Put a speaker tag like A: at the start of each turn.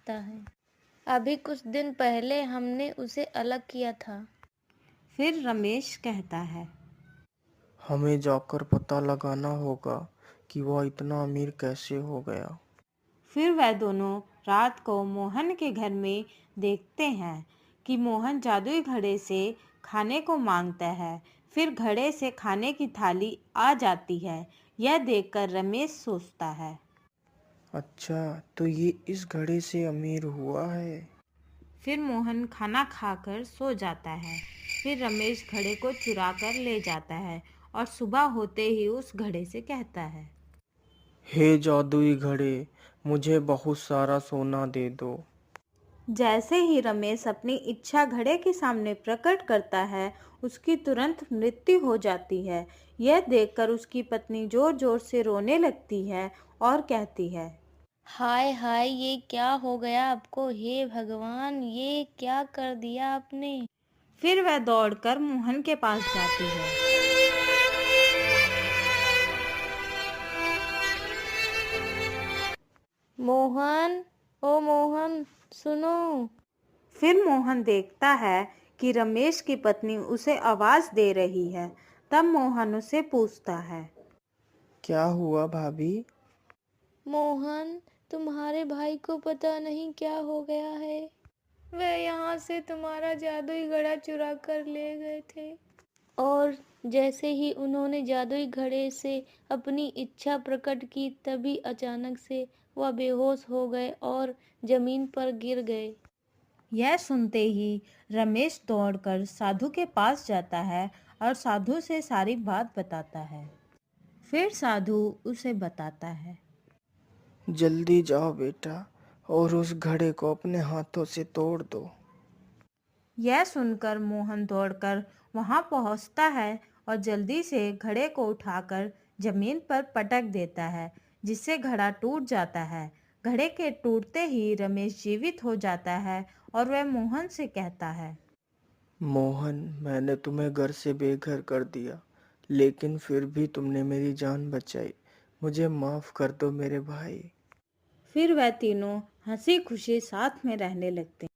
A: सकता है। अभी कुछ दिन पहले हमने उसे अलग किया था।
B: फिर रमेश कहता है,
C: हमें जाकर पता लगाना होगा कि वह इतना अमीर कैसे हो गया।
B: फिर वह दोनों रात को मोहन के घर में देखते हैं कि मोहन जादुई घड़े से खाने को मांगता है। फिर घड़े से खाने की थाली आ जाती है। यह देखकर रमेश सोचता है।
C: अच्छा, तो ये इस घड़े से अमीर हुआ है।
B: फिर मोहन खाना खाकर सो जाता है। फिर रमेश घड़े को चुरा कर ले जाता है और सुबह होते ही उस घड़े से कहता है,
C: हे जादुई घड़े, मुझे बहुत सारा सोना दे दो।
B: जैसे ही रमेश अपनी इच्छा घड़े के सामने प्रकट करता है, उसकी तुरंत मृत्यु हो जाती है। यह देखकर उसकी पत्नी जोर जोर से रोने लगती है और कहती है,
A: हाय हाय, ये क्या हो गया आपको? हे भगवान, ये क्या कर दिया आपने?
B: फिर वह दौड़कर मोहन के पास जाती है।
A: मोहन, ओ मोहन, सुनो।
B: फिर मोहन देखता है कि रमेश की पत्नी उसे आवाज दे रही है। तब मोहन उसे पूछता है,
C: क्या हुआ भाभी?
A: मोहन, तुम्हारे भाई को पता नहीं क्या हो गया है। वह यहाँ से तुम्हारा जादुई घड़ा चुरा कर ले गए थे, और जैसे ही उन्होंने जादुई घड़े से अपनी इच्छा प्रकट की, तभी अचानक से वह बेहोश हो गए और जमीन पर गिर गए।
B: यह सुनते ही रमेश दौड़कर साधु के पास जाता है और साधु से सारी बात बताता है। फिर साधु उसे बताता है,
C: जल्दी जाओ बेटा और उस घड़े को अपने हाथों से तोड़ दो।
B: यह सुनकर मोहन दौड़कर वहां पहुंचता है और जल्दी से घड़े को उठाकर जमीन पर पटक देता है, जिससे घड़ा टूट जाता है। घड़े के टूटते ही रमेश जीवित हो जाता है और वह मोहन से कहता है,
C: मोहन, मैंने तुम्हें घर से बेघर कर दिया, लेकिन फिर भी तुमने मेरी जान बचाई। मुझे माफ कर दो मेरे भाई।
B: फिर वह तीनों हंसी खुशी साथ में रहने लगते हैं।